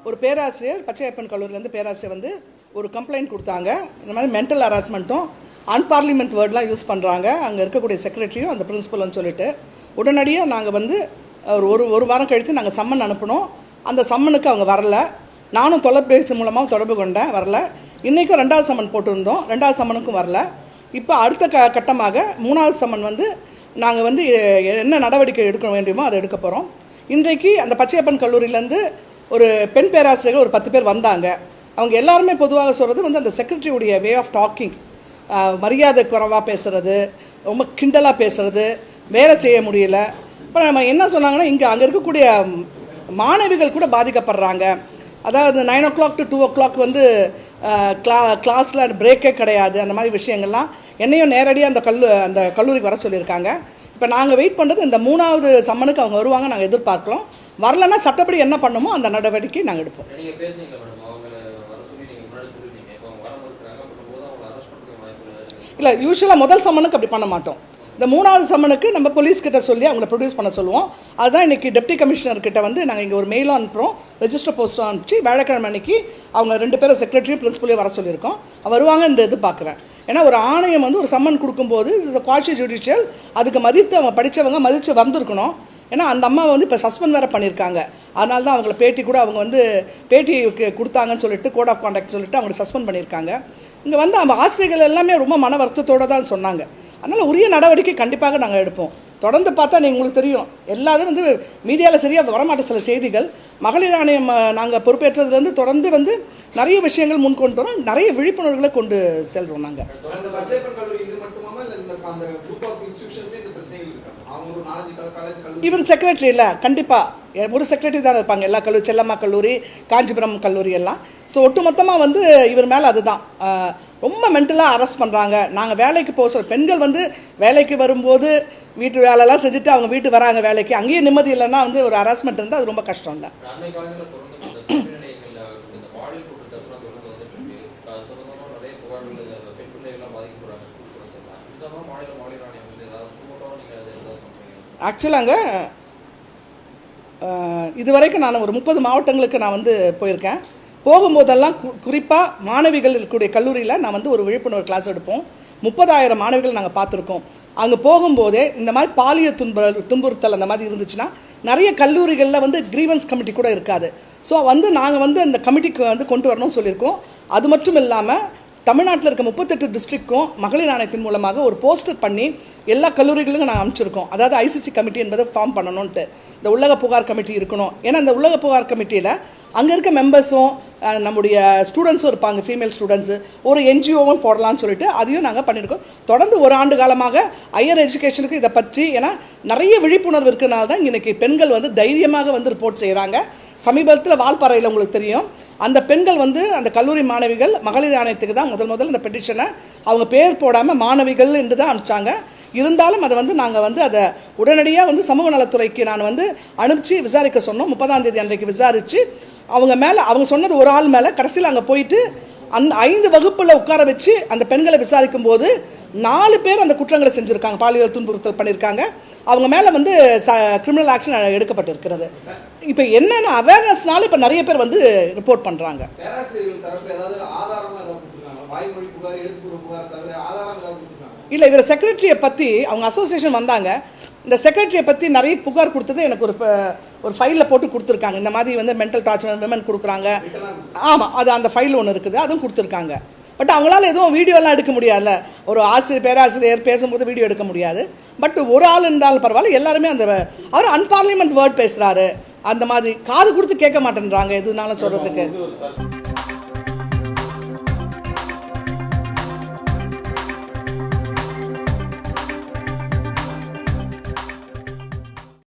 ஒரு பேராசிரியர் பச்சையப்பன் கல்லூரியிலேருந்து பேராசிரியர் வந்து ஒரு கம்ப்ளைண்ட் கொடுத்தாங்க. இந்த மாதிரி மென்டல் ஹராஸ்மெண்ட்டும் அன்பார்லிமெண்ட் வேர்ட்லாம் யூஸ் பண்ணுறாங்க அங்கே இருக்கக்கூடிய செக்ரட்டரியும் அந்த பிரின்சிபல்னு சொல்லிட்டு உடனடியாக நாங்கள் வந்து ஒரு வாரம் கழித்து நாங்கள் சம்மன் அனுப்பினோம். அந்த சம்மனுக்கு அவங்க வரல. நானும் தொலைபேசி மூலமாக தொடர்பு கொண்டேன், வரல. இன்றைக்கும் 2வது சம்மன் போட்டிருந்தோம், 2வது சம்மனுக்கும் வரல. இப்போ அடுத்த கட்டமாக 3வது சம்மன் வந்து நாங்கள் வந்து என்ன நடவடிக்கை எடுக்க வேண்டியமோ அதை எடுக்க போகிறோம். இன்றைக்கு அந்த பச்சையப்பன் கல்லூரியிலேருந்து ஒரு பெண் பேராசிரியர்கள் ஒரு 10 பேர் வந்தாங்க. அவங்க எல்லாருமே பொதுவாக சொல்கிறது வந்து அந்த செக்ரட்டரியுடைய வே ஆஃப் டாக்கிங், மரியாதை குறைவாக பேசுகிறது, ரொம்ப கிண்டலாக பேசுகிறது, வேலை செய்ய முடியல. இப்போ நம்ம என்ன சொன்னாங்கன்னா அங்கே இருக்கக்கூடிய மாணவிகள் கூட பாதிக்கப்படுறாங்க. அதாவது 9 o'clock to 2 o'clock வந்து கிளாஸில் பிரேக்கே கிடையாது. அந்த மாதிரி விஷயங்கள்லாம் என்னையும் நேரடியாக அந்த கல்லூரிக்கு வர சொல்லியிருக்காங்க. இப்போ நாங்கள் வெயிட் பண்ணுறது இந்த 3வது சம்மனுக்கு அவங்க வருவாங்க நாங்கள் எதிர்பார்க்கலாம். வரலன்னா சட்டப்படி என்ன பண்ணுமோ அந்த நடவடிக்கை நாங்கள் எடுப்போம். இல்லை, யூஸ்வலாக முதல் சம்மனுக்கு அப்படி பண்ண மாட்டோம். இந்த 3வது சம்மனுக்கு நம்ம போலீஸ்கிட்ட சொல்லி அவங்கள ப்ரொடியூஸ் பண்ண சொல்லுவோம். அதுதான் இன்றைக்கி டெப்டி கமிஷனர்கிட்ட வந்து நாங்கள் இங்கே ஒரு மெயிலும் அனுப்புகிறோம், ரெஜிஸ்டர் போஸ்ட்டும் அனுப்பிச்சு வியாழக்கிழமை அன்றைக்கி அவங்க 2 பேரும் செக்ரட்டரியும் பிரின்சிபலையும் வர சொல்லியிருக்கோம். வருவாங்கன்ற எதிர்பார்க்குறேன். ஏன்னா ஒரு ஆணையம் வந்து ஒரு சம்மன் கொடுக்கும்போது குவாஷி ஜுடிஷியல் அதுக்கு மதித்து அவங்க படித்தவங்க மதித்து வந்திருக்கணும். ஏன்னா அந்த அம்மாவை வந்து இப்போ சஸ்பெண்ட் வேறு பண்ணியிருக்காங்க. அதனால தான் அவங்கள பேட்டி கூட அவங்க வந்து பேட்டி கொடுத்தாங்கன்னு சொல்லிட்டு கோட் ஆஃப் கான்டாக்ட் சொல்லிட்டு அவங்களை சஸ்பெண்ட் பண்ணியிருக்காங்க. இங்கே வந்து அவங்க ஆசிரியர்கள் எல்லாமே ரொம்ப மன வருத்தத்தோடு தான் சொன்னாங்க. அதனால் உரிய நடவடிக்கை கண்டிப்பாக நாங்கள் எடுப்போம். தொடர்ந்து பார்த்தா உங்களுக்கு தெரியும், எல்லாரும் வந்து மீடியாவில் சரியாக வரமாட்ட சில செய்திகள். மகளிர் ஆணையம் நாங்கள் பொறுப்பேற்றதுலேருந்து தொடர்ந்து வந்து நிறைய விஷயங்கள் முன்கொண்டு வரோம், நிறைய விழிப்புணர்வுகளை கொண்டு செல்கிறோம். நாங்கள் இவர் செக்ரட்டரி இல்லை, கண்டிப்பாக ஒரு செக்ரட்டரி தான் இருப்பாங்க. எல்லா கல்லூரி, செல்லம்மா கல்லூரி, காஞ்சிபுரம் கல்லூரி எல்லாம். ஸோ ஒட்டுமொத்தமாக வந்து இவர் மேலே அதுதான் ரொம்ப மென்டலாக அரெஸ்ட் பண்ணுறாங்க. நாங்கள் வேலைக்கு போக சொல்ல பெண்கள் வந்து வேலைக்கு வரும்போது வீட்டு வேலைலாம் செஞ்சுட்டு அவங்க வீட்டுக்கு வராங்க வேலைக்கு, அங்கேயே நிம்மதி இல்லைன்னா வந்து ஒரு ஹராஸ்மெண்ட் இருந்தால் அது ரொம்ப கஷ்டம் இல்லை. ஆக்சுவலாங்க இது வரைக்கும் நான் ஒரு 30 மாவட்டங்களுக்கு நான் வந்து போயிருக்கேன். போகும்போதெல்லாம் குறிப்பாக மாணவிகள் இருக்கக்கூடிய கல்லூரியில் நான் வந்து ஒரு விழிப்புணர்வு கிளாஸ் எடுப்போம். 30,000 மாணவிகள் நாங்கள் பார்த்துருக்கோம். அங்கே போகும்போதே இந்த மாதிரி பாலியல் துன்புறுத்தல் அந்த மாதிரி இருந்துச்சுன்னா நிறைய கல்லூரிகளில் வந்து கிரீவன்ஸ் கமிட்டி கூட இருக்காது. ஸோ வந்து நாங்கள் வந்து அந்த கமிட்டிக்கு வந்து கொண்டு வரணும்னு சொல்லியிருக்கோம். அது மட்டும் இல்லாமல் தமிழ்நாட்டில் இருக்க 38 டிஸ்ட்ரிக்ட்க்கும் மகளிர் ஆணையத்தின் மூலமாக ஒரு போஸ்டர் பண்ணி எல்லா கல்லூரிகளுக்கும் நாங்கள் அனுப்பிச்சிருக்கோம். அதாவது ஐசிசி கமிட்டி என்பதை ஃபார்ம் பண்ணணுன்ட்டு, இந்த உள்ளக புகார் கமிட்டி இருக்கணும். ஏன்னா இந்த உள்ளக புகார் கமிட்டியில் அங்கே இருக்க மெம்பர்ஸும் நம்முடைய ஸ்டூடெண்ட்ஸும் இருப்பாங்க, ஃபீமேல் ஸ்டூடெண்ட்ஸு, ஒரு என்ஜிஓவும் போடலான்னு சொல்லிட்டு அதையும் நாங்கள் பண்ணியிருக்கோம். தொடர்ந்து ஒரு ஆண்டு காலமாக ஹையர் எஜுகேஷனுக்கு இதை பற்றி ஏன்னா நிறைய விழிப்புணர்வு இருக்கிறனால தான் இன்றைக்கி பெண்கள் வந்து தைரியமாக வந்து ரிப்போர்ட் செய்கிறாங்க. சமீபத்தில் வால்பாறையில் உங்களுக்கு தெரியும், அந்த பெண்கள் வந்து அந்த கல்லூரி மாணவிகள் மகளிர் ஆணையத்துக்கு தான் முதல் இந்த பெட்டிஷனை அவங்க பேர் போடாமல் மாணவிகள் என்று தான் அனுப்பிச்சாங்க. இருந்தாலும் அதை வந்து நாங்கள் வந்து அதை உடனடியாக வந்து சமூக நலத்துறைக்கு நான் வந்து அனுப்பிச்சு விசாரிக்க சொன்னோம். 30ஆம் தேதி அன்றைக்கு விசாரித்து அவங்க மேலே அவங்க சொன்னது ஒரு ஆள் மேலே கடைசியில் அங்கே போயிட்டு அந்த 5 வகுப்பில் உட்கார வச்சு அந்த பெண்களை விசாரிக்கும் போது 4 பேர் அந்த குற்றங்களை செஞ்சுருக்காங்க, பாலியல் துன்புறுத்தல் பண்ணியிருக்காங்க. அவங்க மேலே வந்து கிரிமினல் ஆக்ஷன் எடுக்கப்பட்டிருக்கிறது. இப்போ என்னென்ன அவேர்னஸ்னால இப்போ நிறைய பேர் வந்து ரிப்போர்ட் பண்ணுறாங்க. இல்லை, இவர் செக்ரட்டரியை பற்றி அவங்க அசோசியேஷன் வந்தாங்க. இந்த செக்ரட்டரியை பற்றி நிறைய புகார் கொடுத்தது எனக்கு ஒரு ஃபைலில் போட்டு கொடுத்துருக்காங்க. இந்த மாதிரி வந்து மென்டல் டார்ச்சர் விமன் கொடுக்குறாங்க. ஆமாம், அது அந்த ஃபைல் ஒன்று இருக்குது, அதுவும் கொடுத்துருக்காங்க. பட் அவங்களால எதுவும் வீடியோலாம் எடுக்க முடியாதுல்ல, ஒரு பேராசிரியர் பேசும்போது வீடியோ எடுக்க முடியாது. பட் ஒரு ஆள் இருந்தாலும் பரவாயில்ல, எல்லாருமே அவர் அன்பார்லிமெண்ட் வேர்ட் பேசுகிறாரு, அந்த மாதிரி காது கொடுத்து கேட்க மாட்டேன்றாங்க எதுனாலும் சொல்கிறதுக்கு.